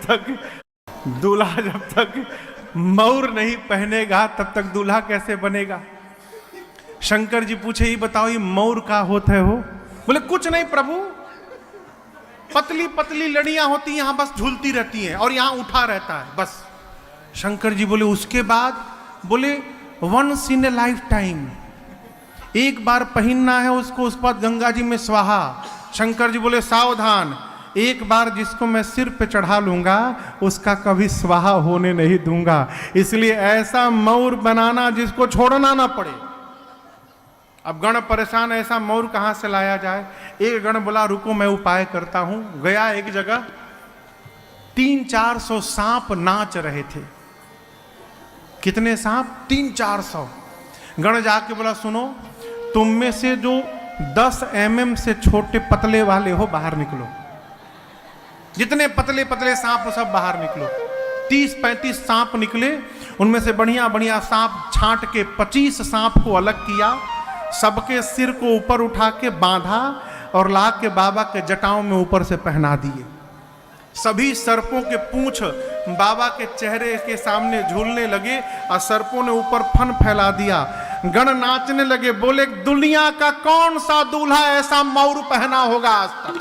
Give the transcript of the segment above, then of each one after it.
तक दूल्हा जब तक मौर नहीं पहनेगा तब तक दूल्हा कैसे बनेगा। शंकर जी पूछे, ये बताओ ये मौर का होता है हो? बोले कुछ नहीं प्रभु, पतली पतली लड़ियां होती यहां बस झूलती रहती हैं और यहां उठा रहता है बस। शंकर जी बोले उसके बाद? बोले once in a life time, एक बार पहनना है उसको, उसके बाद गंगा जी में स्वाहा। शंकर जी बोले सावधान, एक बार जिसको मैं सिर पे चढ़ा लूंगा उसका कभी स्वाहा होने नहीं दूंगा, इसलिए ऐसा मौर बनाना जिसको छोड़ना ना पड़े। अब गण परेशान, ऐसा मौर कहां से लाया जाए। एक गण बोला रुको मैं उपाय करता हूं। गया एक जगह, 300-400 सांप नाच रहे थे। कितने सांप? 300-400। गण जाके बोला सुनो, तुम में से जो 10 mm से छोटे पतले वाले हो बाहर निकलो, जितने पतले पतले सांप सब बाहर निकलो। 30-35 सांप निकले, उनमें से बढ़िया बढ़िया सांप छांट के 25 सांप को अलग किया, सबके सिर को ऊपर उठा के बांधा और ला के बाबा के जटाओं में ऊपर से पहना दिए। सभी सर्पों के पूंछ बाबा के चेहरे के सामने झूलने लगे और सर्पों ने ऊपर फन फैला दिया। गण नाचने लगे, बोले दुनिया का कौन सा दूल्हा ऐसा मौर पहना होगा आज तक।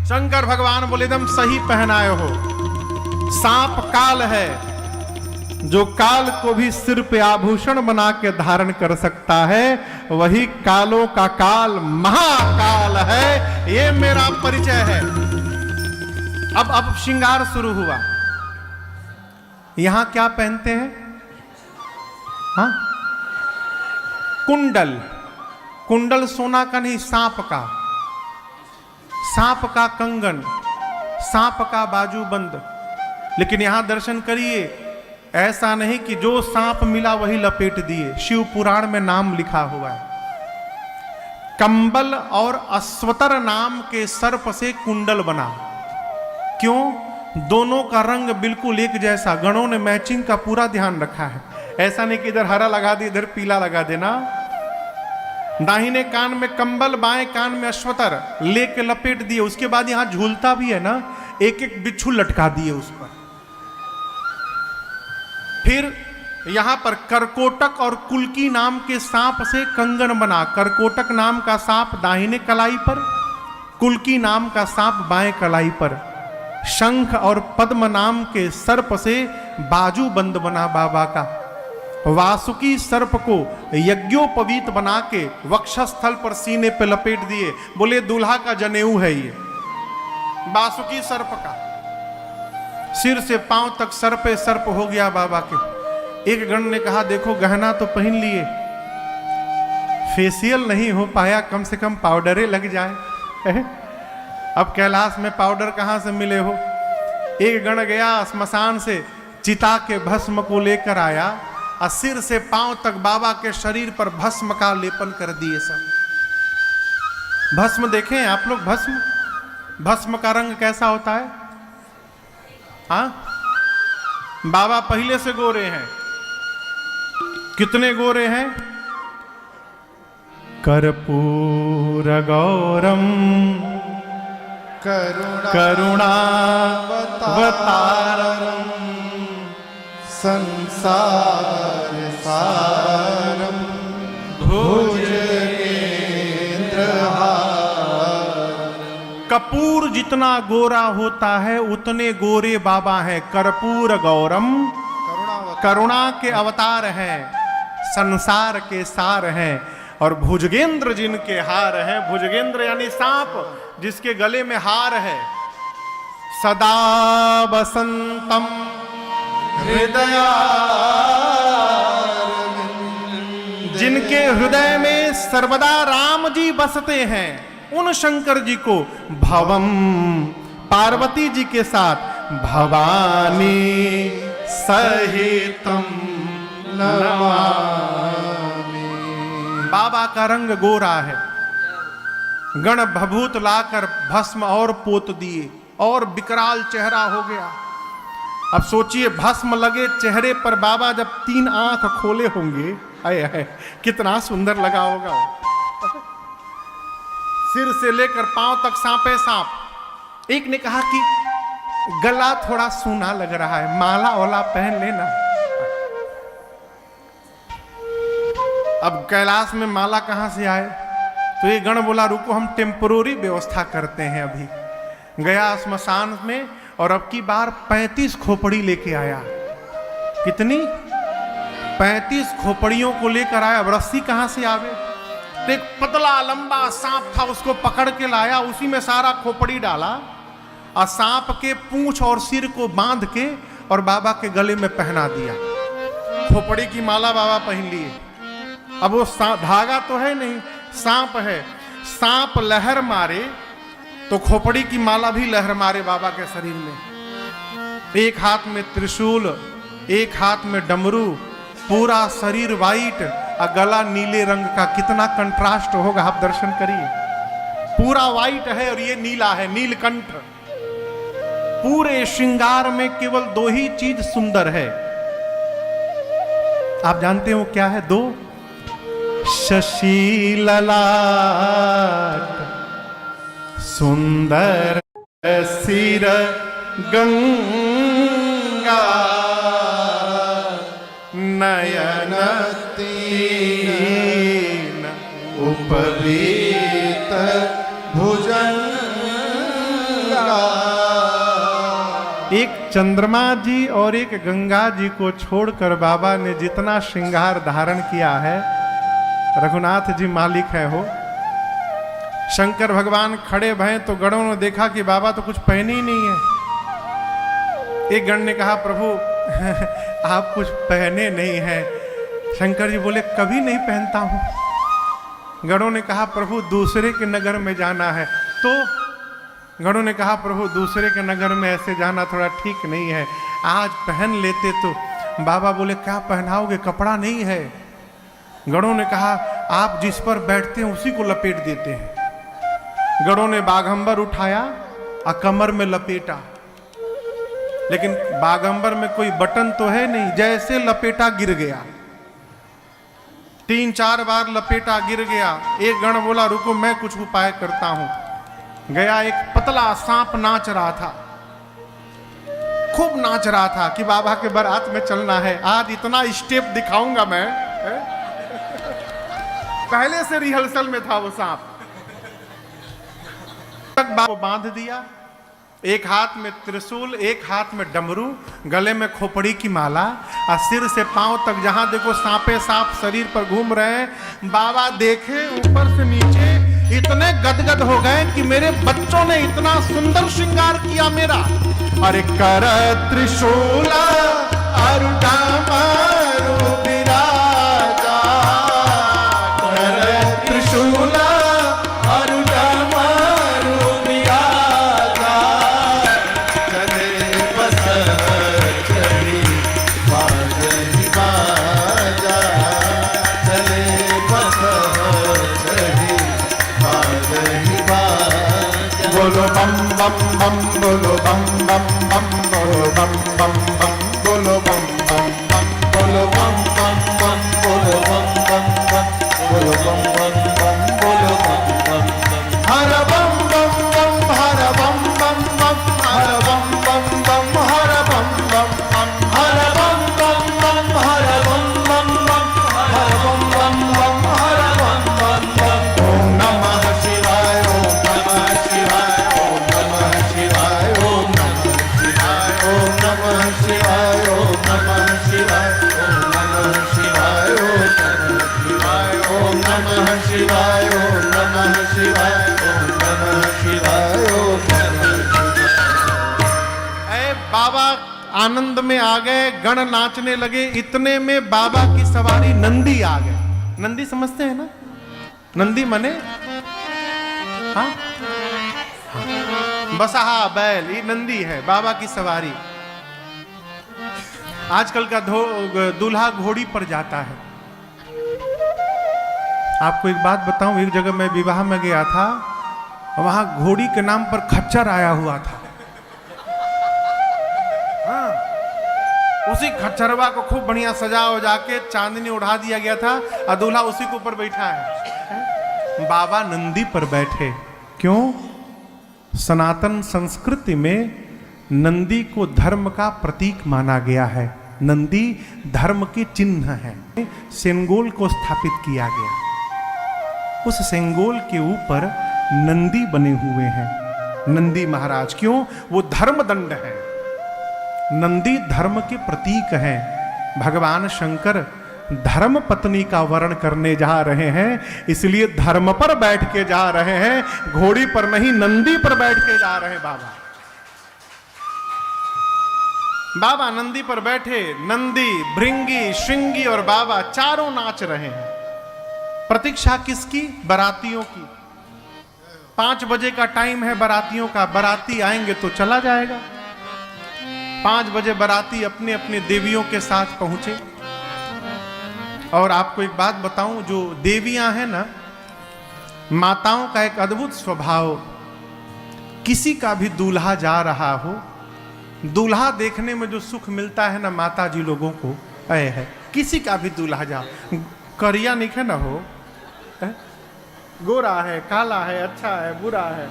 शंकर भगवान बोले एकदम सही पहनाए हो। सांप काल है, जो काल को भी सिर पे आभूषण बना के धारण कर सकता है, वही कालों का काल महाकाल है। ये मेरा परिचय है। अब श्रृंगार शुरू हुआ। यहां क्या पहनते हैं? हाँ, कुंडल। कुंडल सोना का नहीं, सांप का। सांप का कंगन, सांप का बाजूबंद। लेकिन यहां दर्शन करिए, ऐसा नहीं कि जो सांप मिला वही लपेट दिए। शिव पुराण में नाम लिखा हुआ है, कंबल और अश्वतर नाम के सर्प से कुंडल बना। क्यों? दोनों का रंग बिल्कुल एक जैसा। गणों ने मैचिंग का पूरा ध्यान रखा है। ऐसा नहीं कि इधर हरा लगा दे इधर पीला लगा देना। दाहिने कान में कंबल, बाएं कान में अश्वतर लेके लपेट दिए। उसके बाद यहां झूलता भी है ना, एक एक बिच्छू लटका दिए उस पर। फिर यहां पर करकोटक और कुल्की नाम के सांप से कंगन बना। करकोटक नाम का सांप दाहिने कलाई पर, कुल्की नाम का सांप बाएं कलाई पर। शंख और पद्म नाम के सर्प से बाजू बंद बना बाबा का। वासुकी सर्प को यज्ञोपवीत बना के वक्षस्थल पर सीने पे लपेट दिए। बोले दूल्हा का जनेऊ है ये, वासुकी सर्प का। सिर से पांव तक सर्पे सर्प हो गया बाबा के। एक गण ने कहा देखो गहना तो पहन लिए, फेशियल नहीं हो पाया, कम से कम पाउडरे लग जाए। अब कैलाश में पाउडर कहां से मिले हो। एक गण गया श्मशान से चिता के भस्म को लेकर आया और सिर से पांव तक बाबा के शरीर पर भस्म का लेपन कर दिए। सब भस्म देखें आप लोग, भस्म का रंग कैसा होता है? हाँ, बाबा पहले से गोरे हैं। कितने गोरे हैं? कर्पूर गौरम करुणावतारम संसार सारम भुजगेंद्रहारम। कपूर जितना गोरा होता है उतने गोरे बाबा हैं। कर्पूर गौरम, करुणा के अवतार हैं, संसार के सार हैं। और भुजगेंद्र जिनके हार हैं, भुजगेंद्र यानी सांप जिसके गले में हार है। सदा बसंतम हृदया, जिनके हृदय में सर्वदा राम जी बसते हैं, उन शंकर जी को भवम, पार्वती जी के साथ भवानी सहितम नमामि। बाबा का रंग गोरा है। गण भभूत लाकर भस्म और पोत दिए और विकराल चेहरा हो गया। अब सोचिए भस्म लगे चेहरे पर बाबा जब 3 आंख खोले होंगे, आए आए कितना सुंदर लगा होगा। सिर से लेकर पांव तक सांपे सांप। एक ने कहा कि गला थोड़ा सूना लग रहा है, माला वाला पहन लेना। अब कैलाश में माला कहां से आए? तो ये गण बोला रुको, हम टेम्पोररी व्यवस्था करते हैं। अभी गया स्मशान में और अब की बार 35 खोपड़ी लेके आया। कितनी? 35 खोपड़ियों को लेकर आया। अब रस्सी कहां से आवे? तो एक पतला लंबा सांप था, उसको पकड़ के लाया, उसी में सारा खोपड़ी डाला और सांप के पूंछ और सिर को बांध के और बाबा के गले में पहना दिया। खोपड़ी की माला बाबा पहन लिए। अब वो धागा तो है नहीं, सांप है। सांप लहर मारे तो खोपड़ी की माला भी लहर मारे बाबा के शरीर में। एक हाथ में त्रिशूल, एक हाथ में डमरू, पूरा शरीर वाइट और गला नीले रंग का। कितना कंट्रास्ट होगा, आप दर्शन करिए। पूरा वाइट है और ये नीला है, नीलकंठ। पूरे श्रृंगार में केवल 2 ही चीज सुंदर है। आप जानते हो क्या है? 2 शशि ललाट सुंदर सिर गंगा नयन तीन उपवीत भुजंगा। एक चंद्रमा जी और एक गंगा जी को छोड़कर बाबा ने जितना श्रृंगार धारण किया है, रघुनाथ जी मालिक है हो। शंकर भगवान खड़े भय तो गणों ने देखा कि बाबा तो कुछ पहने ही नहीं है। एक गण ने कहा प्रभु आप कुछ पहने नहीं हैं। शंकर जी बोले कभी नहीं पहनता हूं। गणों ने कहा प्रभु दूसरे के नगर में जाना है। तो गणों ने कहा प्रभु दूसरे के नगर में ऐसे जाना थोड़ा ठीक नहीं है, आज पहन लेते तो। बाबा बोले क्या पहनाओगे, कपड़ा नहीं है। गणों ने कहा आप जिस पर बैठते हैं उसी को लपेट देते हैं। गणों ने बाघंबर उठाया और कमर में लपेटा, लेकिन बाघंबर में कोई बटन तो है नहीं, जैसे लपेटा गिर गया। 3-4 बार लपेटा गिर गया। एक गण बोला रुको मैं कुछ उपाय करता हूं। गया, एक पतला सांप नाच रहा था, खूब नाच रहा था कि बाबा के बारात में चलना है, आज इतना स्टेप दिखाऊंगा मैं। पहले से रिहर्सल में था वो सांप। तक बाबा बांध दिया, एक हाथ में त्रिशूल, एक हाथ में डमरू, गले में खोपड़ी की माला और सिर से पांव तक जहां देखो सांपे सांप शरीर पर घूम रहे हैं। बाबा देखे ऊपर से नीचे, इतने गदगद हो गए कि मेरे बच्चों ने इतना सुंदर श्रृंगार किया मेरा। अरे कर त्रिशूला अरुणा मारू विराजा, कर त्रिशूला अरुणा मारू विराजा, चले बस चली बाजनी बाजा, चले बस चली बाजनी बाजा। बोलो बम बम बम, बोलो बम बम बम, बोलो बम बम बम, बोलो बम बम बम, बोलो बम बम बम, बोलो बम बम बम, बोलो बम बम बम, बोलो बम बम बम। हर बम बम बम, हर बम बम बम, हर बम बम बम, हर बम बम बम, हर बम बम बम, हर बम बम बम, हर बम बम बम, हर बम बम बम। ओम नमः शिवाय, ओम नमः शिवाय, ओम नमः शिवाय, ओम नमः शिवाय, ओम नमः शिवाय, ओम नमः शिवाय, ओम नमः शिवाय, ओम नमः शिवाय, ओम नमः शिवाय, ओम नमः शिवाय, ओम नमः शिवाय, ओम नमः शिवाय। ऐ बाबा आनंद में आ गए, गण नाचने लगे। इतने में बाबा की सवारी नंदी आ गए। नंदी समझते हैं ना? नंदी मने हाँ, बसहा बैल, ये नंदी है बाबा की सवारी। आजकल का दूल्हा घोड़ी पर जाता है। आपको एक बात बताऊं, एक जगह मैं विवाह में गया था, वहां घोड़ी के नाम पर खच्चर आया हुआ था। हाँ, उसी खच्चरवा को खूब बढ़िया सजा उजा के चांदनी उड़ा दिया गया था और दूल्हा उसी के ऊपर बैठा है। बाबा नंदी पर बैठे। क्यों? सनातन संस्कृति में नंदी को धर्म का प्रतीक माना गया है। नंदी धर्म के चिन्ह है। सेंगोल को स्थापित किया गया, उस सेंगोल के ऊपर नंदी बने हुए हैं। नंदी महाराज क्यों? वो धर्म दंड है। नंदी धर्म के प्रतीक है। भगवान शंकर धर्म पत्नी का वर्ण करने जा रहे हैं, इसलिए धर्म पर बैठ के जा रहे हैं, घोड़ी पर नहीं नंदी पर बैठ के जा रहे हैं। बाबा नंदी पर बैठे, नंदी, भृंगी, श्रृंगी और बाबा चारों नाच रहे हैं। प्रतीक्षा किसकी? बारातियों की। 5 बजे का टाइम है बारातियों का। बाराती आएंगे तो चला जाएगा। 5 बजे बाराती अपने अपने देवियों के साथ पहुंचे। और आपको एक बात बताऊं, जो देवियां हैं ना, माताओं का एक अद्भुत स्वभाव, किसी का भी दूल्हा जा रहा हो, दूल्हा देखने में जो सुख मिलता है ना माता जी लोगों को, है किसी का भी दूल्हा जा, करिया निखे ना हो, गोरा है, काला है, अच्छा है, बुरा है,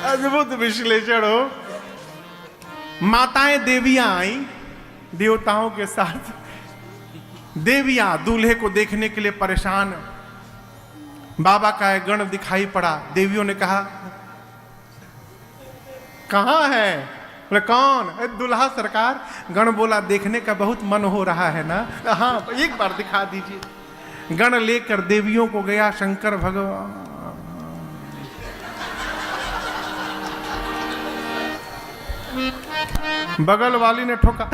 अद्भुत विश्लेषण हो। माताएं देवियां आई देवताओं के साथ। देवियां दूल्हे को देखने के लिए परेशान। बाबा का एक गण दिखाई पड़ा। देवियों ने कहा कहां है? बोले कौन? दूल्हा सरकार। गण बोला देखने का बहुत मन हो रहा है ना, हाँ एक बार दिखा दीजिए। गण लेकर देवियों को गया। शंकर भगवान बगल वाली ने ठोका।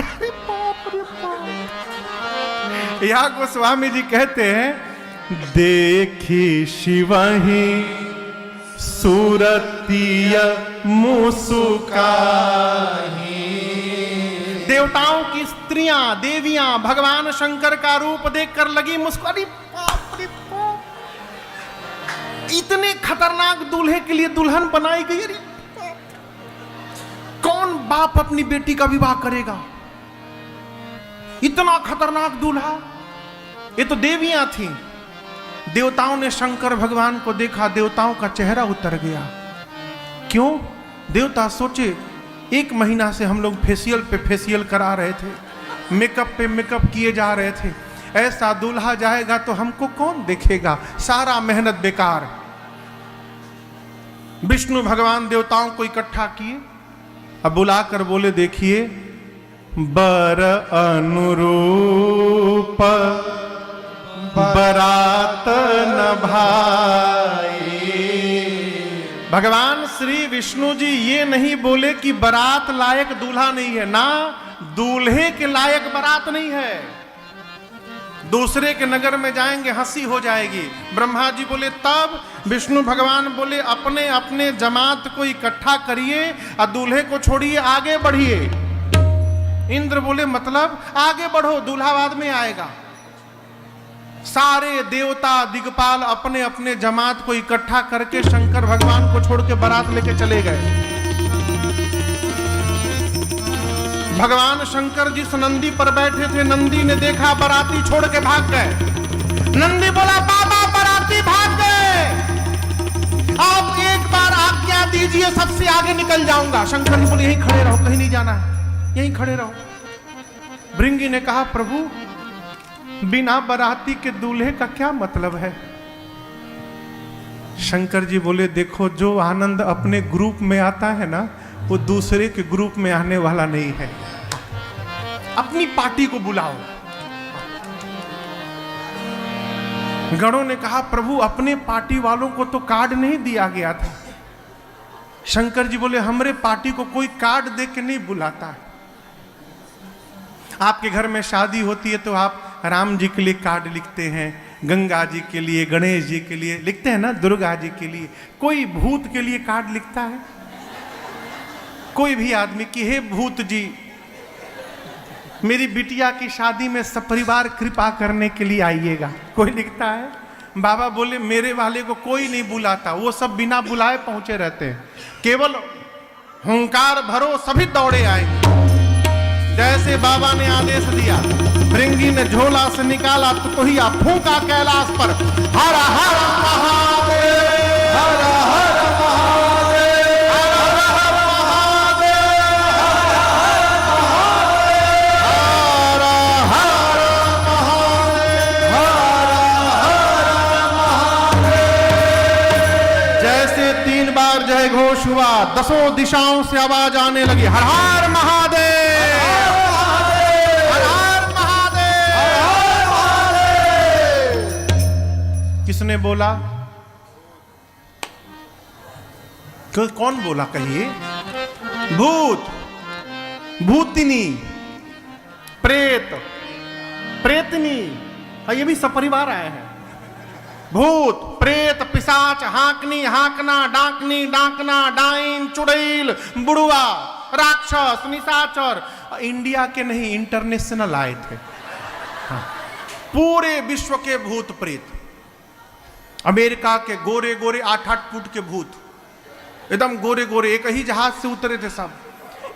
यहाँ गोस्वामी जी कहते हैं, देखी शिवही सूरतीय मुसुकाही। देवताओं की स्त्रियां, देवियां भगवान शंकर का रूप देखकर लगी मुस्कुराने। इतने खतरनाक दूल्हे के लिए दुल्हन बनाई गई। अरे कौन बाप अपनी बेटी का विवाह करेगा? इतना खतरनाक दूल्हा। ये तो देवियां थीं। देवताओं ने शंकर भगवान को देखा, देवताओं का चेहरा उतर गया। क्यों? देवता सोचे 1 महीना से हम लोग फेशियल पे फेशियल करा रहे थे, मेकअप पे मेकअप किए जा रहे थे, ऐसा दूल्हा जाएगा तो हमको कौन देखेगा, सारा मेहनत बेकार। विष्णु भगवान देवताओं को इकट्ठा किए। अब बुलाकर बोले देखिए, बर अनुरूप बरात न भाई। भगवान श्री विष्णु जी ये नहीं बोले कि बारात लायक दूल्हा नहीं है ना, दूल्हे के लायक बारात नहीं है। दूसरे के नगर में जाएंगे हंसी हो जाएगी। ब्रह्मा जी बोले तब, विष्णु भगवान बोले अपने अपने जमात को इकट्ठा करिए और दूल्हे को छोड़िए, आगे बढ़िए। इंद्र बोले मतलब आगे बढ़ो, दूल्हा बाद में आएगा। सारे देवता दिग्पाल अपने अपने जमात को इकट्ठा करके शंकर भगवान को छोड़ के बारात लेके चले गए। भगवान शंकर जिस नंदी पर बैठे थे, नंदी ने देखा बाराती छोड़ के भाग गए। नंदी बोला बाबा बाराती भाग गए, आप एक बार आज्ञा दीजिए, सबसे आगे निकल जाऊंगा। शंकर जी बोले यहीं खड़े रहो, कहीं नहीं जाना है, यहीं खड़े रहो। भृंगी ने कहा प्रभु बिना बाराती के दूल्हे का क्या मतलब है? शंकर जी बोले देखो, जो आनंद अपने ग्रुप में आता है ना, वो दूसरे के ग्रुप में आने वाला नहीं है। अपनी पार्टी को बुलाओ। गणों ने कहा प्रभु अपने पार्टी वालों को तो कार्ड नहीं दिया गया था। शंकर जी बोले हमरे पार्टी को कोई कार्ड दे के नहीं बुलाता। आपके घर में शादी होती है तो आप राम जी के लिए कार्ड लिखते हैं, गंगा जी के लिए, गणेश जी के लिए लिखते हैं ना, दुर्गा जी के लिए। कोई भूत के लिए कार्ड लिखता है? कोई भी आदमी कि हे भूत जी मेरी बिटिया की शादी में सपरिवार कृपा करने के लिए आइएगा, कोई लिखता है? बाबा बोले मेरे वाले को कोई नहीं बुलाता, वो सब बिना बुलाए पहुंचे रहते हैं। केवल हुंकार भरो, सभी दौड़े आएंगे। जैसे बाबा ने आदेश दिया भृंगी ने झोला से निकाला तो ही फूंका कैलाश पर, हर हर महादेव, हर हर महादेव, हर हर महादेव, हर हर महादेव, हर महादेव। जैसे 3 बार जय घोष हुआ, 10 दिशाओं से आवाज आने लगी, हर हर महादेव, किसने बोला? कौन बोला कहिए? भूत, भूतिनी, प्रेत, प्रेतनी, ये भी सपरिवार आए हैं। भूत, प्रेत, पिशाच, हाकनी, हाकना, डाकनी, डाकना, डाइन, चुड़ैल, बुढ़वा, राक्षस, निशाचर, इंडिया के नहीं इंटरनेशनल आए थे। हाँ। पूरे विश्व के भूत प्रेत, अमेरिका के गोरे गोरे 8-8 फुट के भूत, एकदम गोरे गोरे, एक ही जहाज से उतरे थे सब,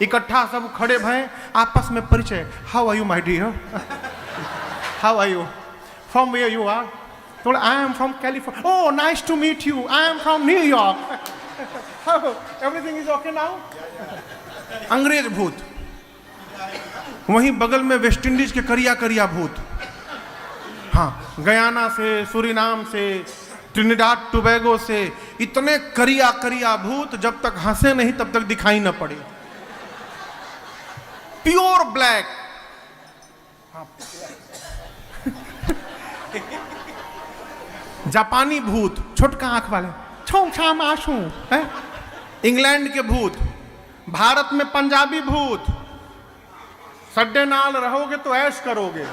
इकट्ठा सब खड़े भय, आपस में परिचय, how are you my dear, how are you, from where you are, तो I am from California, oh nice to meet you, I am from New York, everything is okay now. अंग्रेज भूत, वहीं बगल में वेस्ट इंडीज के करिया करिया भूत, हाँ, गयाना से, सूरीनाम से, ट्रिनिडाद टोबैगो से, इतने करिया करिया भूत, जब तक हंसे नहीं तब तक दिखाई न पड़े, प्योर ब्लैक। जापानी भूत, छोटका आंख वाले, छो छाम आंसू है। इंग्लैंड के भूत, भारत में पंजाबी भूत, सड्डे नाल रहोगे तो ऐश करोगे।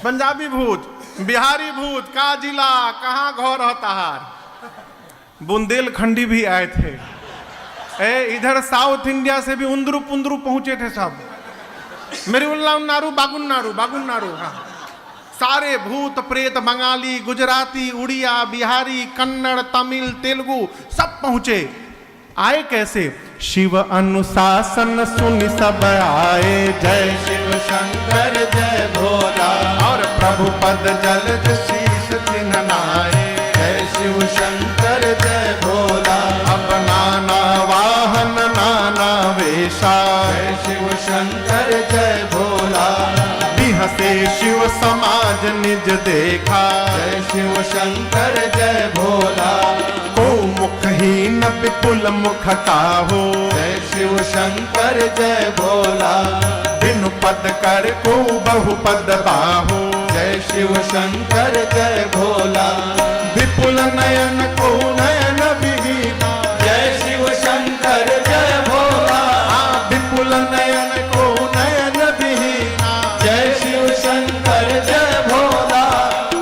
पंजाबी भूत, बिहारी भूत, का जिला कहाँ घोर हताहार, बुंदेलखंडी भी आए थे। इधर साउथ इंडिया से भी उंदरू पुंदरू पहुंचे थे सब, मेरी उल्लानारू बागुन्नारू बागुन्नारू, हाँ, सारे भूत प्रेत, बंगाली, गुजराती, उड़िया, बिहारी, कन्नड़, तमिल, तेलुगु सब पहुंचे। आए कैसे? शिव अनुशासन सुन सब आए, जय शिव शंकर जय भोला, और प्रभु पद जलद शीश चिन्ह नाए, जय शिव शंकर जय भोला। अब नाना वाहन नाना वेशा, जय शिव शंकर जय भोला। बिहसे शिव समाज निज देखा, जय शिव शंकर जय भोला। को मुखहीन विपुल मुख काहो, जय शिव शंकर जय भोला। बिनु पद कर को बहु पद बाहो, जय शिव शंकर जय भोला। विपुल नयन को नयन विहीना, जय शिव शंकर जय भोला। विपुल नयन को नयन विहीना, जय शिव शंकर जय भोला।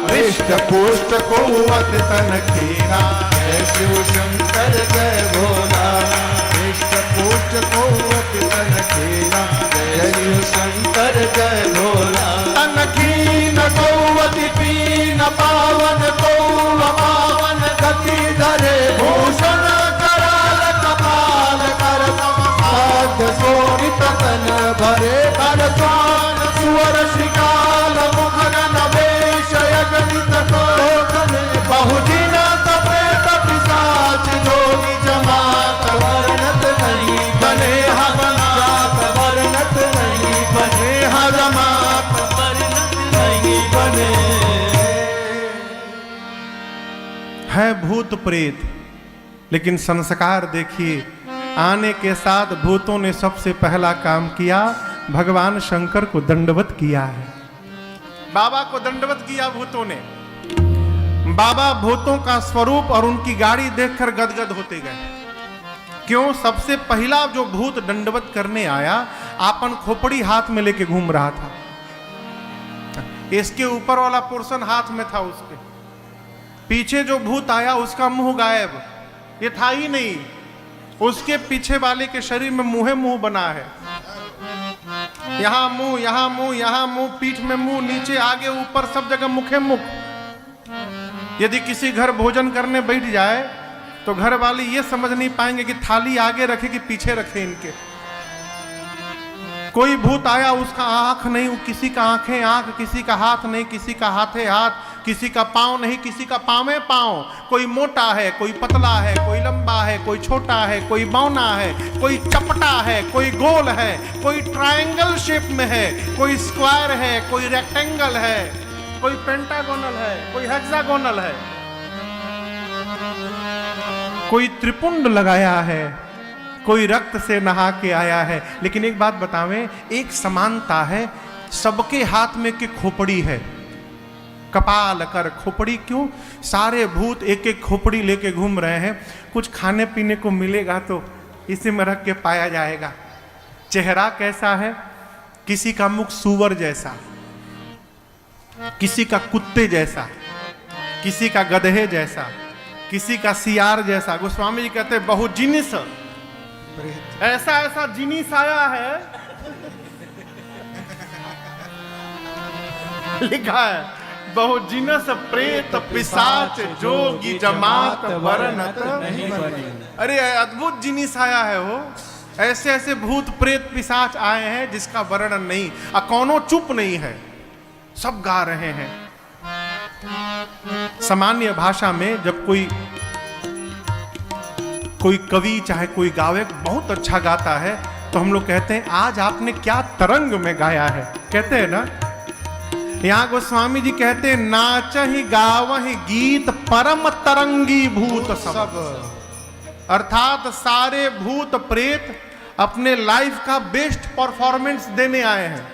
हृष्ट पुष्ट को अति तन कीना, जय शिव शंकर जय भोला। हृष्ट पुष्ट को अति तन कीना, जय शिव शंकर जय भोला। तन कीन को अति पीन, पावन को अपावन गति धरे। भूषण कराल कपाल कर साध्य शोभित तन भरे। कर स्वान सुवर श्रीकाल मुख गण वेश यगनित कोख में। बहुदिन सप्रेत पिशाच जोगी जमात, वर्णत नहीं बने हमात, वर्णत नहीं बने हमात, वर्णत नहीं बने। है भूत प्रेत, लेकिन संस्कार देखिए, आने के साथ भूतों ने सबसे पहला काम किया, भगवान शंकर को दंडवत किया है। बाबा को दंडवत किया भूतों ने। बाबा भूतों का स्वरूप और उनकी गाड़ी देखकर गदगद होते गए। क्यों? सबसे पहला जो भूत दंडवत करने आया, आपन खोपड़ी हाथ में लेके घूम रहा था। इसके ऊपर वाला पोर्शन हाथ में था उसके। पीछे जो भूत आया उसका मुंह गायब, ये था ही नहीं। उसके पीछे वाले के शरीर में मुंह मुंह बना है। यहाँ मुंह, यहाँ मुंह, यहाँ मुंह, पीठ में मुंह, नीचे आगे ऊपर सब जगह मुखे मुख। यदि किसी घर भोजन करने बैठ जाए तो घर वाले ये समझ नहीं पाएंगे कि थाली आगे रखे कि पीछे रखे इनके। कोई भूत आया, उसका आंख नहीं, किसी का आंखें आंख, किसी का हाथ नहीं, किसी का हाथे हाथ, किसी का पांव नहीं, किसी का पांवे पांव। कोई मोटा है, कोई पतला है, कोई लंबा है, कोई छोटा है, कोई बौना है, कोई चपटा है, कोई गोल है, कोई ट्रायंगल शेप में है, कोई स्क्वायर है, कोई रेक्टेंगल है, कोई पेंटागोनल है, कोई हेक्सागोनल है, कोई त्रिपुंड लगाया है, कोई रक्त से नहा के आया है। लेकिन एक बात बतावें, एक समानता है, सबके हाथ में के खोपड़ी है, कपाल कर खोपड़ी। क्यों? सारे भूत एक एक खोपड़ी लेके घूम रहे हैं। कुछ खाने पीने को मिलेगा तो इसी में रख के पाया जाएगा। चेहरा कैसा है? किसी का मुख सूअर जैसा, किसी का कुत्ते जैसा, किसी का गधे जैसा, किसी का सियार जैसा। गोस्वामी जी कहते हैं बहुत जिनिस, ऐसा ऐसा जिनिस आया है, लिखा है बहु जिनस प्रेत पिशाच जोगी जमात वर्णत नहीं बने। अरे अद्भुत जिनिस आया है वो, ऐसे ऐसे भूत प्रेत पिशाच आए हैं जिसका वर्णन नहीं, कौनो चुप नहीं है, सब गा रहे हैं। सामान्य भाषा में जब कोई कवि चाहे कोई गायक बहुत अच्छा गाता है तो हम लोग कहते हैं आज आपने क्या तरंग में गाया है, कहते हैं ना। यहां गोस्वामी जी कहते हैं नाचहि गावहि गीत परम तरंगी भूत सब। अर्थात सारे भूत प्रेत अपने लाइफ का बेस्ट परफॉर्मेंस देने आए हैं,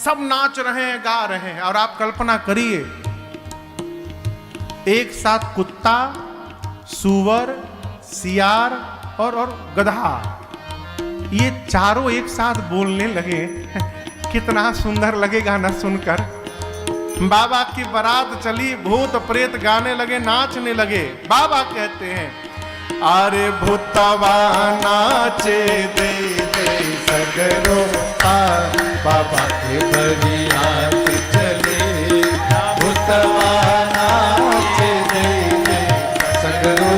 सब नाच रहे हैं, गा रहे हैं। और आप कल्पना करिए, एक साथ कुत्ता, सूअर, सियार और गधा, ये चारों एक साथ बोलने लगे, कितना सुंदर लगेगा ना सुनकर। बाबा की बारात चली, भूत प्रेत गाने लगे, नाचने लगे। बाबा कहते हैं अरे भूतवा नाचे दे दे सगरो बाबा के बरियात चले। भूतवा नाचे दे दे सगरो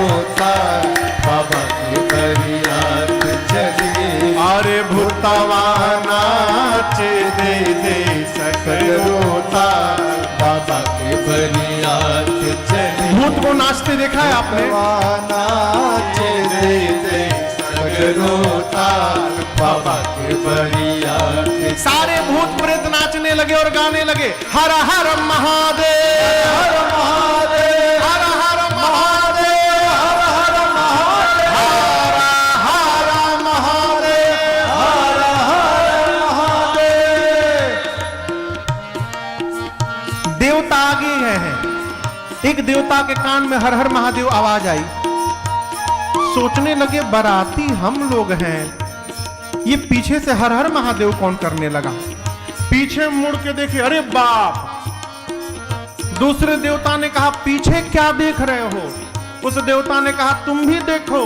बाबा के बरियात चले। अरे भूतवा नाचे दे दे सगरो बाबा के बरियात चले। भूत को नाचते देखा है आपने? नाचे दे दे सगरो बाबा के बरियात। सारे भूत प्रेत नाचने लगे और गाने लगे हर हर महादेव, हर महादेव, हर हर महादेव, हर हर महादेव, हर हर महादेव, हर हर महादेव। देवता आगे हैं। एक देवता के कान में हर हर महादेव आवाज आई। सोचने लगे बाराती हम लोग हैं, ये पीछे से हर हर महादेव कौन करने लगा। पीछे मुड़ के देखे, अरे बाप। दूसरे देवता ने कहा पीछे क्या देख रहे हो? उस देवता ने कहा तुम भी देखो।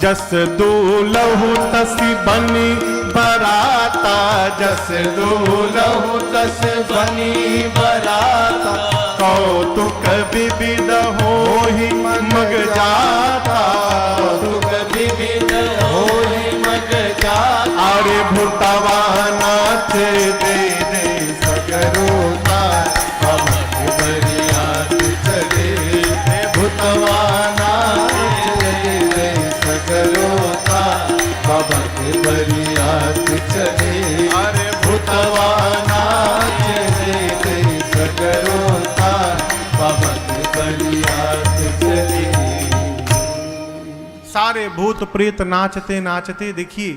जस दूलहु तस बनी बराता, जस दूलहु तस बनी बराता, कौतुक विविध होहि मग जाता, कौतुक विविध होहि मग जाता। अरे भूतवा नाचे दे दे सगरो बाबा के बरियात चले। भूतवा नाचे दे दे सगरो बाबा के बरियात चले। अरे भूतवा नाचे दे दे सगरो बाबा के बरियात चले। सारे भूत प्रेत नाचते नाचते, देखिए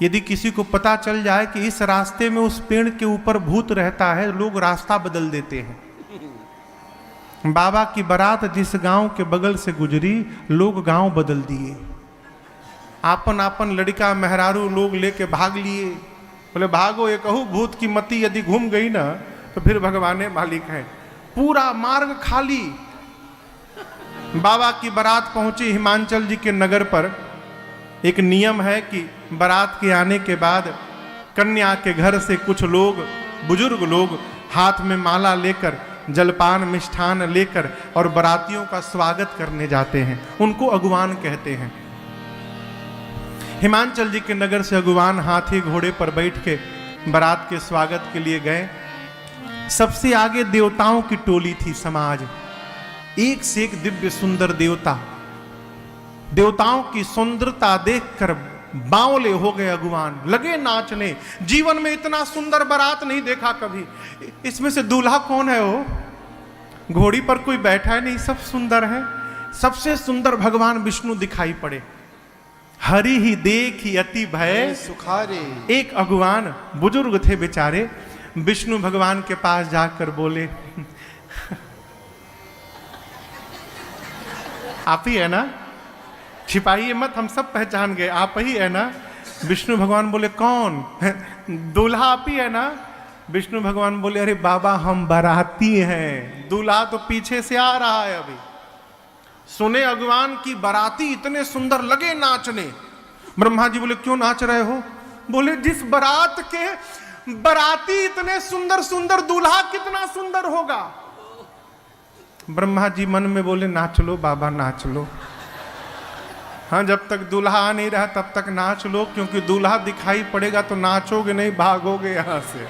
यदि किसी को पता चल जाए कि इस रास्ते में उस पेड़ के ऊपर भूत रहता है, लोग रास्ता बदल देते हैं। बाबा की बारात जिस गांव के बगल से गुजरी, लोग गांव बदल दिए। आपन आपन लड़का मेहरारू लोग लेके भाग लिए। बोले भागो, ये कहूँ भूत की मती यदि घूम गई ना तो फिर भगवान मालिक है। पूरा मार्ग खाली। बाबा की बारात पहुंची हिमांचल जी के नगर पर। एक नियम है कि बारात के आने के बाद कन्या के घर से कुछ लोग, बुजुर्ग लोग, हाथ में माला लेकर, जलपान मिष्ठान लेकर और बारातियों का स्वागत करने जाते हैं। उनको अगुवान कहते हैं। हिमाचल जी के नगर से अगुवान हाथी घोड़े पर बैठ के बारात के स्वागत के लिए गए। सबसे आगे देवताओं की टोली थी समाज, एक से एक दिव्य सुंदर देवता। देवताओं की सुंदरता देखकर बावले हो गए अगुवान, लगे नाचने। जीवन में इतना सुंदर बारात नहीं देखा कभी। इसमें से दूल्हा कौन है? वो घोड़ी पर कोई बैठा है नहीं, सब सुंदर है। सबसे सुंदर भगवान विष्णु दिखाई पड़े। हरि ही देखी अति भय सुखारे। एक अगुवान बुजुर्ग थे बेचारे, विष्णु भगवान के पास जाकर बोले, आप ही है ना? छिपाइए मत, हम सब पहचान गए, आप ही है ना? विष्णु भगवान बोले, कौन? दूल्हा आप ही है ना? विष्णु भगवान बोले, अरे बाबा हम बाराती हैं, दूल्हा तो पीछे से आ रहा है अभी। सुने अगुवान की बाराती इतने सुंदर, लगे नाचने। ब्रह्मा जी बोले, क्यों नाच रहे हो? बोले, जिस बारात के बाराती इतने सुंदर सुंदर, दूल्हा कितना सुंदर होगा। ब्रह्मा जी मन में बोले, नाच लो बाबा नाच लो। हाँ, जब तक दूल्हा आ नहीं रहा तब तक नाच लो, क्योंकि दूल्हा दिखाई पड़ेगा तो नाचोगे नहीं, भागोगे यहां से।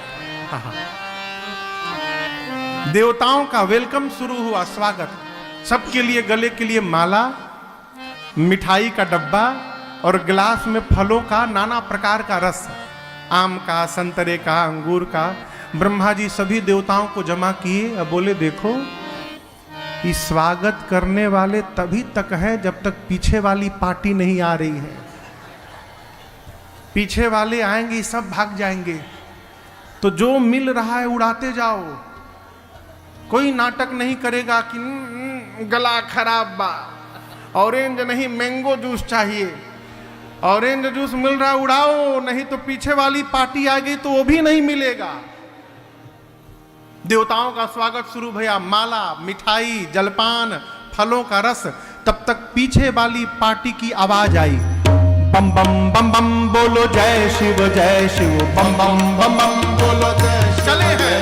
हाँ। देवताओं का वेलकम शुरू हुआ, स्वागत। सबके लिए गले के लिए माला, मिठाई का डब्बा और गिलास में फलों का नाना प्रकार का रस, आम का, संतरे का, अंगूर का। ब्रह्मा जी सभी देवताओं को जमा किए। अब बोले, देखो कि स्वागत करने वाले तभी तक है जब तक पीछे वाली पार्टी नहीं आ रही है। पीछे वाले आएंगे सब भाग जाएंगे, तो जो मिल रहा है उड़ाते जाओ। कोई नाटक नहीं करेगा कि गला खराब बा, ऑरेंज नहीं मैंगो जूस चाहिए, ऑरेंज जूस मिल रहा उड़ाओ, नहीं तो पीछे वाली पार्टी आ गई तो वो भी नहीं मिलेगा। देवताओं का स्वागत शुरू भैया, माला, मिठाई, जलपान, फलों का रस। तब तक पीछे वाली पार्टी की आवाज आई, बम बम बम बम बोलो जय शिव जय शिव, बम बम बम बम बोलो जय शिव। चले हैं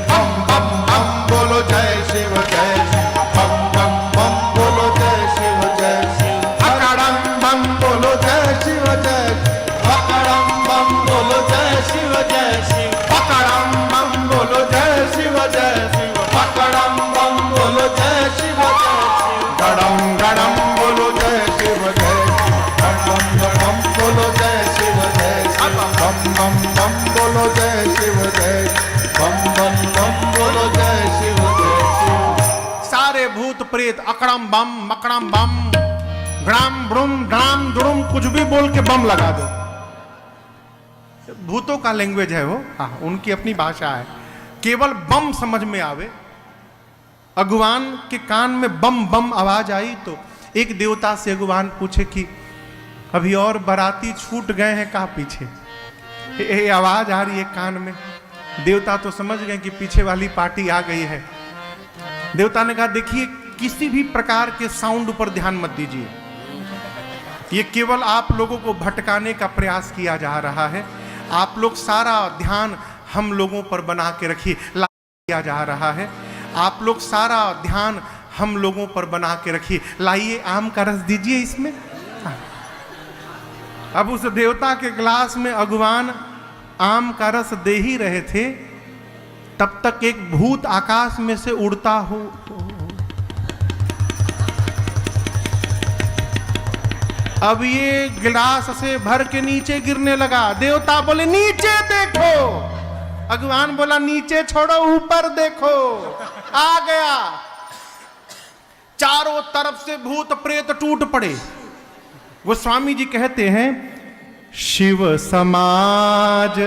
बम बम बम बोलो जय शिव जय शिव, बम बम बम बोलो जय शिव जय शिव, अकड़म बम बोलो जय शिव जय, अकड़म बम बोलो जय शिव जय शिव, अकड़म बम बोलो जय शिव जय शिव, अकड़म बम बोलो जय शिव जय शिव, गड़म गड़म बोलो जय शिव जय शिव, गड़म बोलो जय शिव जय शिव, बम बम बम बोलो जय शिव जय, बम बम बम बोलो जय शिव जय शिव। सारे भूत प्रेत अकड़म बम मकड़म बम, ग्राम ब्रुम ड्राम दुड़ुम, कुछ भी बोल के बम लगा दो। भूतों का लैंग्वेज है वो, हाँ, उनकी अपनी भाषा है। केवल बम समझ में आवे। अगुवान के कान में बम बम आवाज आई तो एक देवता से अगुवान पूछे कि अभी और बाराती छूट गए हैं कहाँ पीछे? ये आवाज आ रही है कान में। देवता तो समझ गए कि पीछे वाली पार्टी आ गई है। देवता ने कहा, देखिए किसी भी प्रकार के साउंड पर ध्यान मत दीजिए, ये केवल आप लोगों को भटकाने का प्रयास किया जा रहा है। आप लोग सारा ध्यान हम लोगों पर बना के रखिए, किया जा रहा है। आप लोग सारा ध्यान हम लोगों पर बना के रखिए। लाइए आम का रस दीजिए इसमें। अब उस देवता के गिलास में अगुवान आम का रस दे ही रहे थे, तब तक एक भूत आकाश में से उड़ता हो अब ये गिलास से भर के नीचे गिरने लगा। देवता बोले, नीचे देखो। अगुवान बोला, नीचे छोड़ो ऊपर देखो। आ गया। चारों तरफ से भूत प्रेत टूट पड़े। गोस्वामी जी कहते हैं, शिव समाज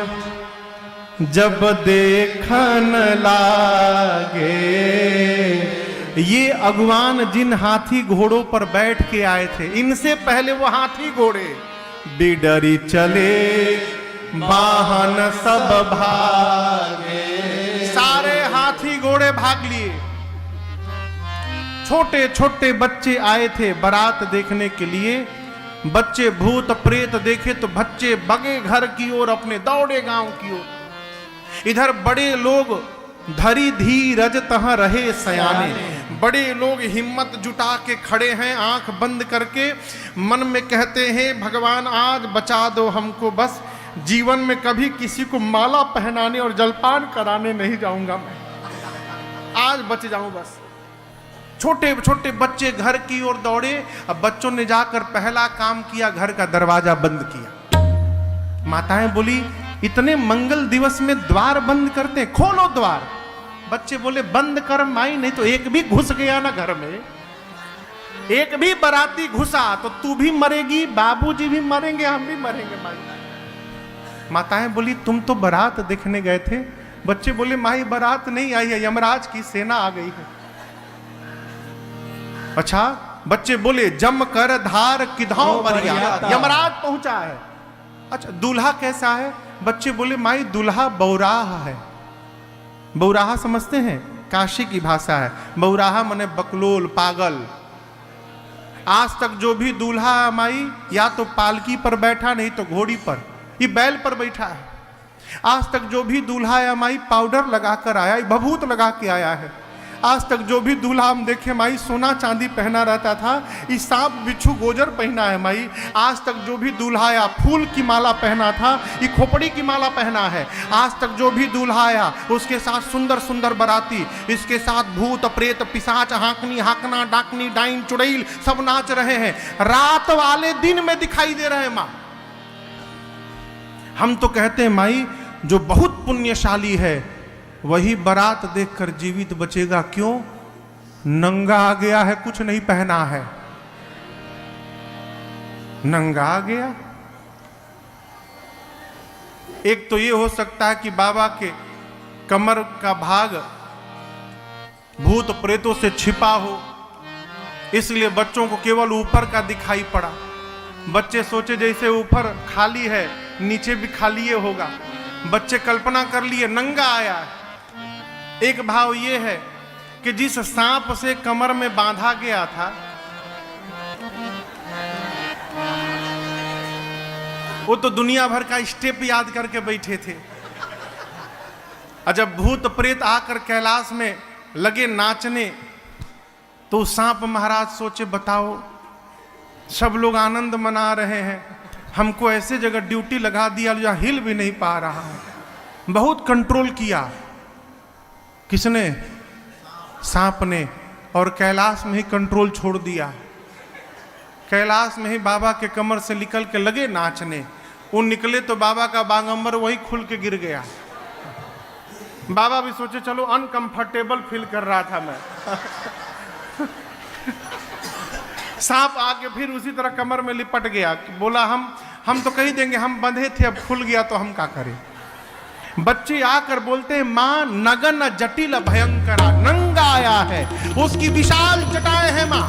जब देखन लागे, ये अगुवान जिन हाथी घोड़ों पर बैठ के आए थे, इनसे पहले वो हाथी घोड़े बिडरी चले, वाहन सब भागे। सारे हाथी घोड़े भाग लिए। छोटे छोटे बच्चे आए थे बारात देखने के लिए। बच्चे भूत प्रेत देखे तो बच्चे भगे घर की ओर, अपने दौड़े गांव की ओर। इधर बड़े लोग धरी धीरज तह रहे सयाने, बड़े लोग हिम्मत जुटा के खड़े हैं, आंख बंद करके मन में कहते हैं भगवान आज बचा दो हमको, बस जीवन में कभी किसी को माला पहनाने और जलपान कराने नहीं जाऊंगा मैं, आज बच जाऊं बस। छोटे छोटे बच्चे घर की ओर दौड़े। अब बच्चों ने जाकर पहला काम किया, घर का दरवाजा बंद किया। माताएं बोली इतने मंगल दिवस में द्वार बंद करते, खोलो द्वार। बच्चे बोले बंद कर माई, नहीं तो एक भी घुस गया ना घर में, एक भी बाराती घुसा तो तू भी मरेगी, बाबूजी भी मरेंगे, हम भी मरेंगे माई। माताएं बोली तुम तो बारात देखने गए थे। बच्चे बोले माई बारात नहीं आई है, यमराज की सेना आ गई है। अच्छा, बच्चे बोले जम कर धार किधौ मरिया, यमराज पहुंचा है। अच्छा, दूल्हा कैसा है? बच्चे बोले माई दूल्हा बौराह है। बौराहा समझते हैं? काशी की भाषा है। बौराहा माने बकलोल, पागल। आज तक जो भी दूल्हा माई या तो पालकी पर बैठा, नहीं तो घोड़ी पर, ये बैल पर बैठा है। आज तक जो भी दूल्हा या माई पाउडर लगाकर आया, भभूत लगा के आया है। आज तक जो भी दूल्हा हम देखे माई सोना चांदी पहना रहता था, ये सांप बिच्छू गोजर पहना है माई। आज तक जो भी दूल्हा आया फूल की माला पहना था, ये खोपड़ी की माला पहना है। आज तक जो भी दूल्हा आया उसके साथ सुंदर सुंदर बराती, इसके साथ भूत प्रेत पिशाच हाकनी हाकना डाकनी डाइन चुड़ैल सब नाच रहे हैं। रात वाले दिन में दिखाई दे रहे हैं माँ। हम तो कहते हैं माई जो बहुत पुण्यशाली है वही बारात देखकर जीवित बचेगा। क्यों? नंगा आ गया है, कुछ नहीं पहना है, नंगा आ गया। एक तो ये हो सकता है कि बाबा के कमर का भाग भूत प्रेतों से छिपा हो, इसलिए बच्चों को केवल ऊपर का दिखाई पड़ा। बच्चे सोचे जैसे ऊपर खाली है नीचे भी खाली होगा। बच्चे कल्पना कर लिए नंगा आया है। एक भाव ये है कि जिस सांप से कमर में बांधा गया था वो तो दुनिया भर का स्टेप याद करके बैठे थे। और जब भूत प्रेत आकर कैलाश में लगे नाचने तो सांप महाराज सोचे बताओ सब लोग आनंद मना रहे हैं, हमको ऐसे जगह ड्यूटी लगा दिया जहाँ हिल भी नहीं पा रहा है। बहुत कंट्रोल किया। किसने? सांप ने। और कैलाश में ही कंट्रोल छोड़ दिया। कैलाश में ही बाबा के कमर से निकल के लगे नाचने। वो निकले तो बाबा का बागंबर वही खुल के गिर गया। बाबा भी सोचे चलो अनकंफर्टेबल फील कर रहा था मैं। सांप आके फिर उसी तरह कमर में लिपट गया। बोला हम तो कही देंगे हम बंधे थे, अब खुल गया तो हम क्या करें। बच्चे आकर बोलते हैं माँ नगन जटिल भयंकरा, नंगा आया है, उसकी विशाल जटाएं हैं माँ।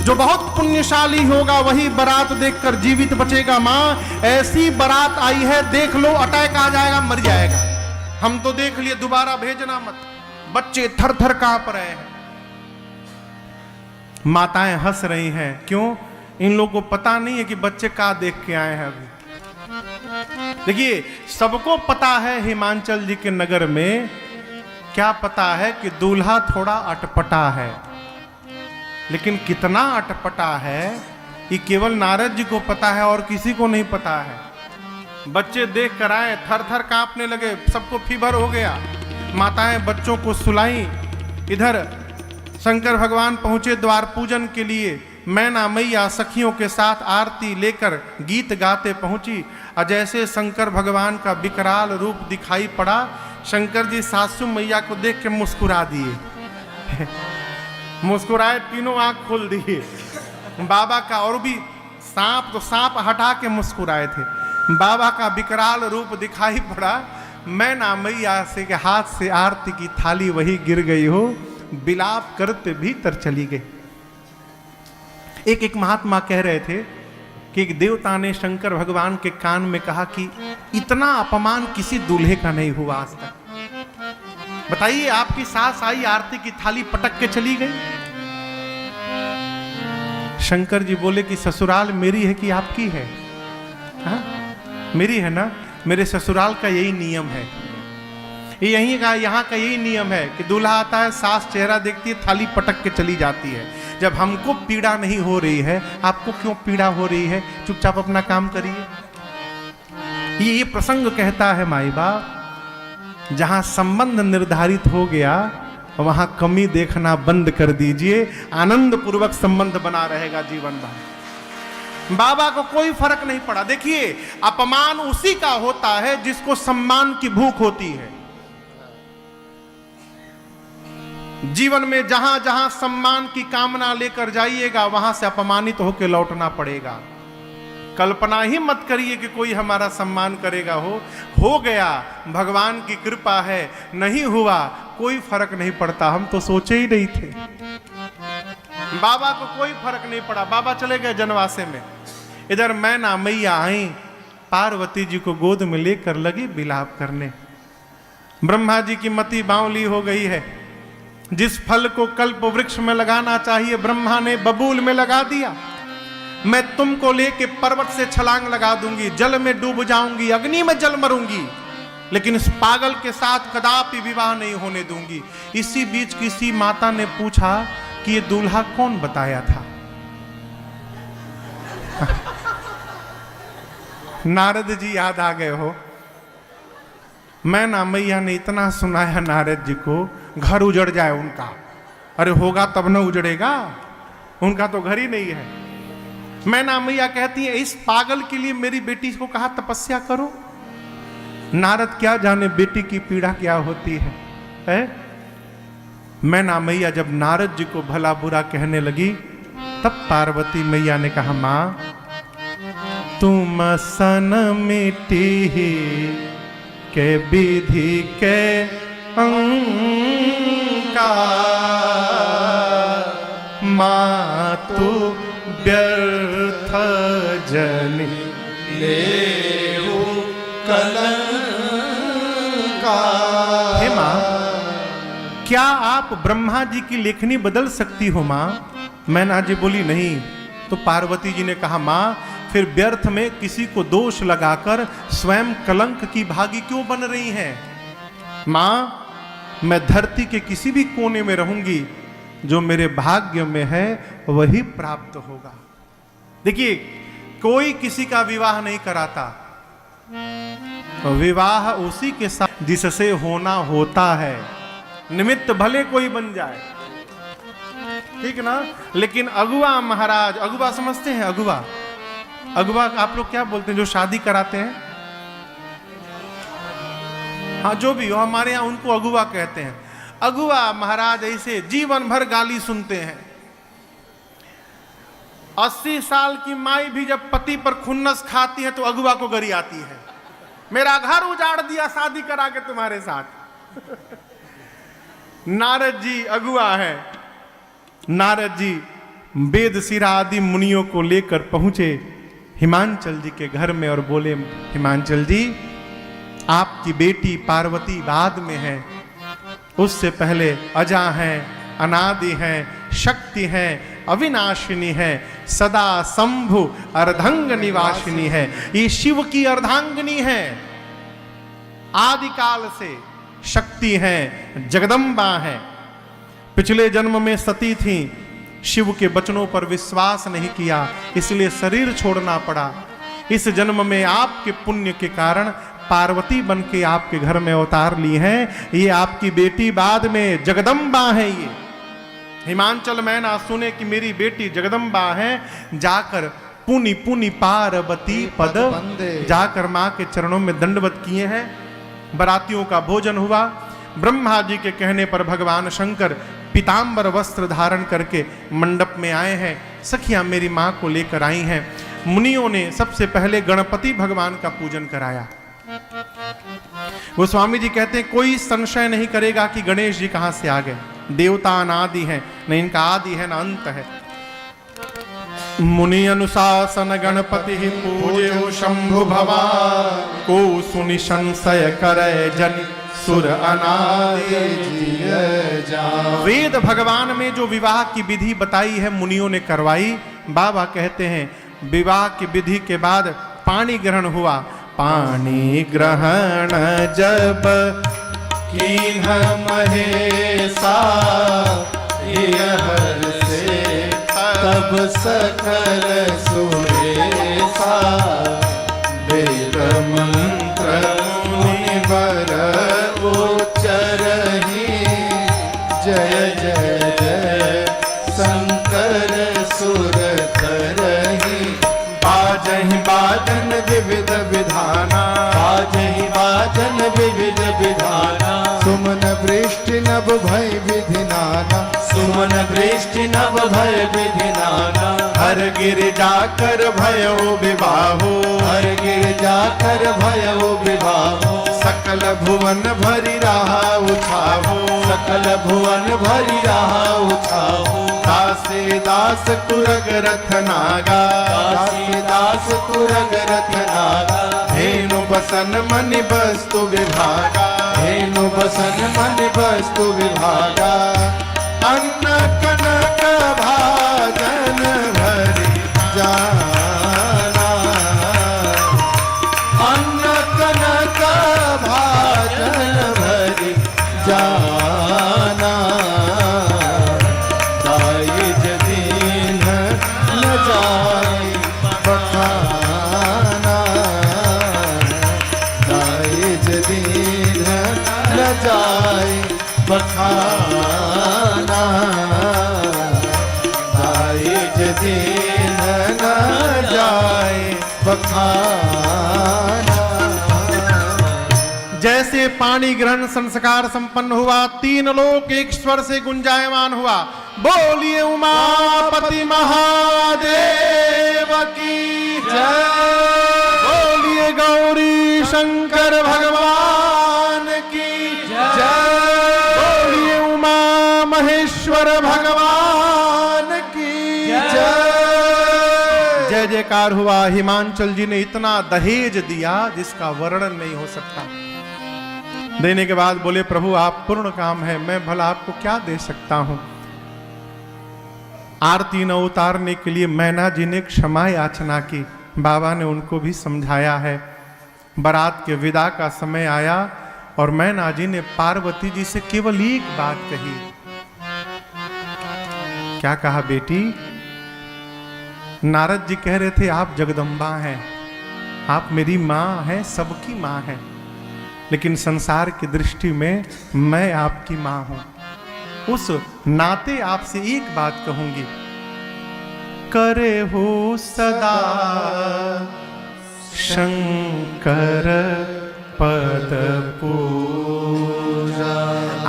जो बहुत पुण्यशाली होगा वही बारात देखकर जीवित बचेगा माँ। ऐसी बारात आई है देख लो, अटैक आ जाएगा मर जाएगा। हम तो देख लिए, दोबारा भेजना मत। बच्चे थर थर कांप रहे हैं। माताएं हंस रही हैं। क्यों? इन लोगों को पता नहीं है कि बच्चे क्या देख के आए हैं। अभी देखिए सबको पता है हिमाचल जी के नगर में क्या पता है कि दूल्हा थोड़ा अटपटा है, लेकिन कितना अटपटा है ये केवल नारद जी को पता है और किसी को नहीं पता है। बच्चे देख कर आए, थर थर कांपने लगे, सबको फीवर हो गया। माताएं बच्चों को सुलाई। इधर शंकर भगवान पहुंचे द्वार पूजन के लिए। मैना मैया सखियों के साथ आरती लेकर गीत गाते पहुंची। और जैसे शंकर भगवान का विकराल रूप दिखाई पड़ा, शंकर जी सासू मैया को देख के मुस्कुरा दिए। मुस्कुराए, तीनों आंख खोल दिए। बाबा का और भी सांप तो सांप हटा के मुस्कुराए थे। बाबा का विकराल रूप दिखाई पड़ा। मैना मैया से के हाथ से आरती की थाली वही गिर गई हो, विलाप करते भीतर चली गई। एक महात्मा कह रहे थे कि एक देवता ने शंकर भगवान के कान में कहा कि इतना अपमान किसी दूल्हे का नहीं हुआ आज तक। बताइए आपकी सास आई, आरती की थाली पटक के चली गई। शंकर जी बोले कि ससुराल मेरी है कि आपकी है? हाँ? मेरी है ना। मेरे ससुराल का यही नियम है। यहीं का यहाँ का यही नियम है कि दूल्हा आता है, सास चेहरा देखती है, थाली पटक के चली जाती है। जब हमको पीड़ा नहीं हो रही है, आपको क्यों पीड़ा हो रही है? चुपचाप अपना काम करिए। ये प्रसंग कहता है माई बाप, जहां संबंध निर्धारित हो गया वहां कमी देखना बंद कर दीजिए, आनंद पूर्वक संबंध बना रहेगा जीवन भर। बाबा को कोई फर्क नहीं पड़ा। देखिए, अपमान उसी का होता है जिसको सम्मान की भूख होती है। जीवन में जहां जहां सम्मान की कामना लेकर जाइएगा, वहां से अपमानित होकर लौटना पड़ेगा। कल्पना ही मत करिए कि कोई हमारा सम्मान करेगा। हो गया, भगवान की कृपा है, नहीं हुआ कोई फर्क नहीं पड़ता। हम तो सोचे ही नहीं थे, बाबा को कोई फर्क नहीं पड़ा। बाबा चले गए जनवासे में। इधर मैना मैया आई, पार्वती जी को गोद में लेकर लगी विलाप करने। ब्रह्मा जी की मति बावली हो गई है। जिस फल को कल्प वृक्ष में लगाना चाहिए, ब्रह्मा ने बबूल में लगा दिया। मैं तुमको लेके पर्वत से छलांग लगा दूंगी, जल में डूब जाऊंगी, अग्नि में जल मरूंगी, लेकिन इस पागल के साथ कदापि विवाह नहीं होने दूंगी। इसी बीच किसी माता ने पूछा कि ये दूल्हा कौन बताया था? नारद जी याद आ गए हो। मैना मैया ने इतना सुनाया नारद जी को, घर उजड़ जाए उनका। अरे होगा तब न उजड़ेगा, उनका तो घर ही नहीं है। मैना मैया कहती है, इस पागल के लिए मेरी बेटी को कहा तपस्या करो। नारद क्या जाने बेटी की पीड़ा क्या होती है? मैना मैया जब नारद जी को भला बुरा कहने लगी, तब पार्वती मैया ने कहा, मां तुम सन मिटी के विधि के मां तू व्यर्थ जनि लेहु कलंका। हे मां, क्या आप ब्रह्मा जी की लेखनी बदल सकती हो मां? मैना जी बोली नहीं। तो पार्वती जी ने कहा, मां फिर व्यर्थ में किसी को दोष लगाकर स्वयं कलंक की भागी क्यों बन रही हैं? मां, मैं धरती के किसी भी कोने में रहूंगी, जो मेरे भाग्य में है वही प्राप्त होगा। देखिए, कोई किसी का विवाह नहीं कराता, विवाह उसी के साथ जिससे होना होता है। निमित्त भले कोई बन जाए, ठीक ना, लेकिन अगुआ महाराज, अगुआ समझते हैं? अगुआ, अगुआ आप लोग क्या बोलते हैं जो शादी कराते हैं? हाँ, जो भी हो, हमारे यहाँ उनको अगुआ कहते हैं। अगुआ महाराज ऐसे जीवन भर गाली सुनते हैं। 80 साल की माई भी जब पति पर खुन्नस खाती है तो अगुआ को गरी आती है, मेरा घर उजाड़ दिया शादी करा के तुम्हारे साथ। नारद जी अगुआ है। नारद जी वेद सिरा आदि मुनियों को लेकर पहुंचे हिमांचल जी के घर में और बोले, हिमांचल जी, आपकी बेटी पार्वती बाद में है, उससे पहले अजा है, अनादि है, शक्ति है, अविनाशिनी है, सदा शंभु अर्धांग निवासिनी है। ये शिव की अर्धांगिनी है, आदि काल से शक्ति है, जगदम्बा है। पिछले जन्म में सती थी, शिव के वचनों पर विश्वास नहीं किया, इसलिए शरीर छोड़ना पड़ा। इस जन्म में आपके पुण्य के कारण पार्वती बन के आपके घर में अवतार ली हैं। ये आपकी बेटी बाद में जगदम्बा है। ये हिमांचल मैना सुने कि मेरी बेटी जगदम्बा है, जाकर पुनि पुनि पार्वती पद, जाकर मां के चरणों में दंडवत किए हैं। बरातियों का भोजन हुआ। ब्रह्मा जी के कहने पर भगवान शंकर पीतांबर वस्त्र धारण करके मंडप में आए हैं। सखियां मेरी मां को लेकर आई हैं। मुनियों ने सबसे पहले गणपति भगवान का पूजन कराया। वो स्वामी जी कहते हैं, कोई संशय नहीं करेगा कि गणेश जी कहां से आ गए। देवता अनादि है, न इनका आदि है न अंत है। मुनि अनुशासन गणपति पूजे हो शंभु भवान, को सुनि संशय करे जन सुर अनादि। वेद भगवान में जो विवाह की विधि बताई है मुनियों ने करवाई। बाबा कहते हैं, विवाह की विधि के बाद पानी ग्रहण हुआ। पानी ग्रहण जब कीन्ह महेशा हर से तब सकल सुरेशा वेद मंत्र मुनिवर उच्चरहि जय जय जय शंकर सुर करहि बाजहि बाजन विविध विधाना बाजहि बाजन विविध विधाना सुमन वृष्टि नभ भय विधि नाना सुमन वृष्टि नभ भय विधि नाना हर गिर जाकर भयो विवाहो हर गिर जाकर भयो विवाहो सकल भुवन भरि रहा उछाहो सकल भुवन भरि रहा उछाहो दासे दास तुरग रथ नागा दासे दास तुरग रथ नागा धेनु बसन मनि वस्तु विभागा धेनु बसन मनि वस्तु विभागा अन्न कनक भाजन भरि जाना अन्न कनक भाजन भरि जाना दाई जदीन न जाए बखाना दाई जदीन न जाए बखाना दाई जदीन न जाए बखाना। जैसे पाणी ग्रहण संस्कार संपन्न हुआ, तीन लोक एक स्वर से गुंजायमान हुआ, बोलिए उमापति महादेव की जय, बोलिए गौरी शंकर भगवान की जय, बोलिए उमा महेश्वर भगवान की जय। जय जयकार हुआ। हिमांचल जी ने इतना दहेज दिया जिसका वर्णन नहीं हो सकता। देने के बाद बोले, प्रभु आप पूर्ण काम है, मैं भला आपको क्या दे सकता हूं। आरती न उतारने के लिए मैना जी ने क्षमा याचना की। बाबा ने उनको भी समझाया है। बारात के विदा का समय आया और मैना जी ने पार्वती जी से केवल एक बात कही। क्या कहा बेटी? नारद जी कह रहे थे आप जगदम्बा हैं, आप मेरी मां हैं, सबकी मां हैं, लेकिन संसार की दृष्टि में मैं आपकी मां हूं। उस नाते आपसे एक बात कहूंगी, करे हो सदा शंकर पद पूजा।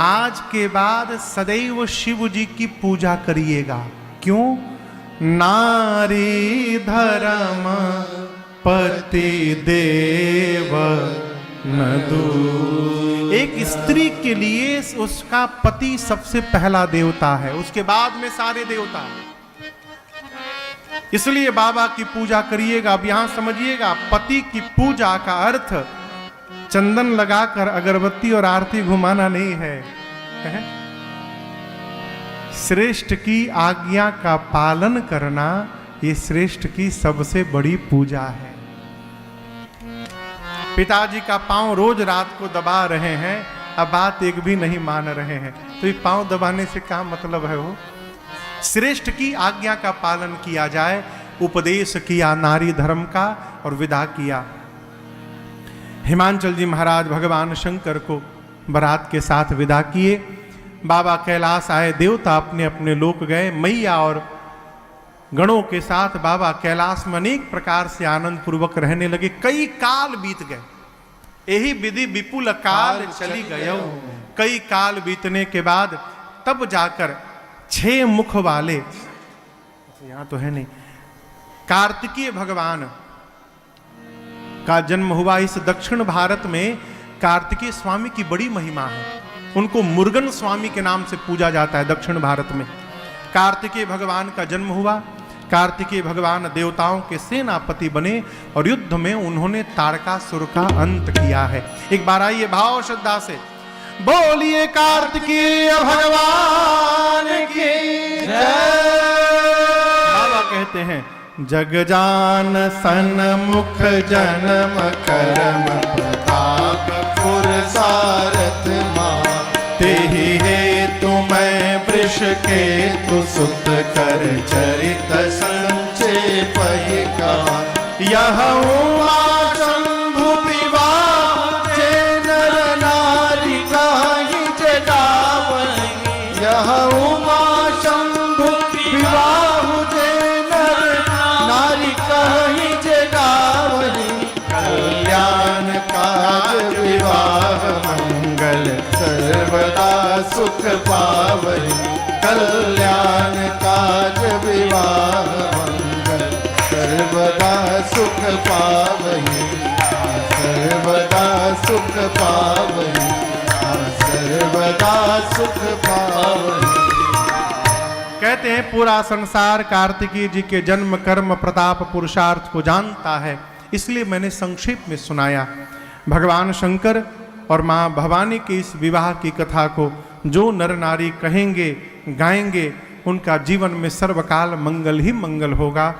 आज के बाद सदैव शिव जी की पूजा करिएगा। क्यों? नारी धर्म पति देव न दू। एक स्त्री के लिए उसका पति सबसे पहला देवता है, उसके बाद में सारे देवता। इसलिए बाबा की पूजा करिएगा। अब यहां समझिएगा, पति की पूजा का अर्थ चंदन लगाकर अगरबत्ती और आरती घुमाना नहीं है। श्रेष्ठ की आज्ञा का पालन करना, ये श्रेष्ठ की सबसे बड़ी पूजा है। पिताजी का पांव रोज रात को दबा रहे हैं, अब बात एक भी नहीं मान रहे हैं, तो ये पांव दबाने से क्या मतलब है? वो श्रेष्ठ की आज्ञा का पालन किया जाए। उपदेश किया नारी धर्म का और विदा किया। हिमांचल जी महाराज भगवान शंकर को बारात के साथ विदा किए। बाबा कैलाश आए, देवता अपने अपने लोक गए। मैया और गणों के साथ बाबा कैलाश में अनेक प्रकार से आनंद पूर्वक रहने लगे। कई काल बीत गए। यही विधि विपुल काल चली गयो। कई काल बीतने के बाद तब जाकर 6 मुख वाले, यहां तो है नहीं, कार्तिकीय भगवान का जन्म हुआ। इस दक्षिण भारत में कार्तिकीय स्वामी की बड़ी महिमा है। उनको मुर्गन स्वामी के नाम से पूजा जाता है दक्षिण भारत में। कार्तिकेय भगवान का जन्म हुआ। कार्तिकेय भगवान देवताओं के सेनापति बने और युद्ध में उन्होंने तारकासुर का अंत किया है। एक बार आइए भाव श्रद्धा से बोलिए कार्तिकेय भगवान की जय। बाबा कहते हैं, जग जान सन्मुख जन्म कर्म प्रताप पुर सारथ मा के तु सुत कर चरित संक्षेप ही कहा। यह उमा शंभु विवाह जे नर नारी काहि जे गावहि। यह उमा शंभु विवाह जे नर नारी काहि जे गावहि। कल्याण काज विवाह मंगल सर्वदा सुख पावहि। कल्याण काज विवाह मंगल सर्वदा सुख पावहि। सर्वदा सुख पावहि। सर्वदा सुख पावहि। कहते हैं पूरा संसार कार्तिकी जी के जन्म कर्म प्रताप पुरुषार्थ को जानता है, इसलिए मैंने संक्षेप में सुनाया। भगवान शंकर और माँ भवानी के इस विवाह की कथा को जो नर नारी कहेंगे गाएंगे, उनका जीवन में सर्वकाल मंगल ही मंगल होगा।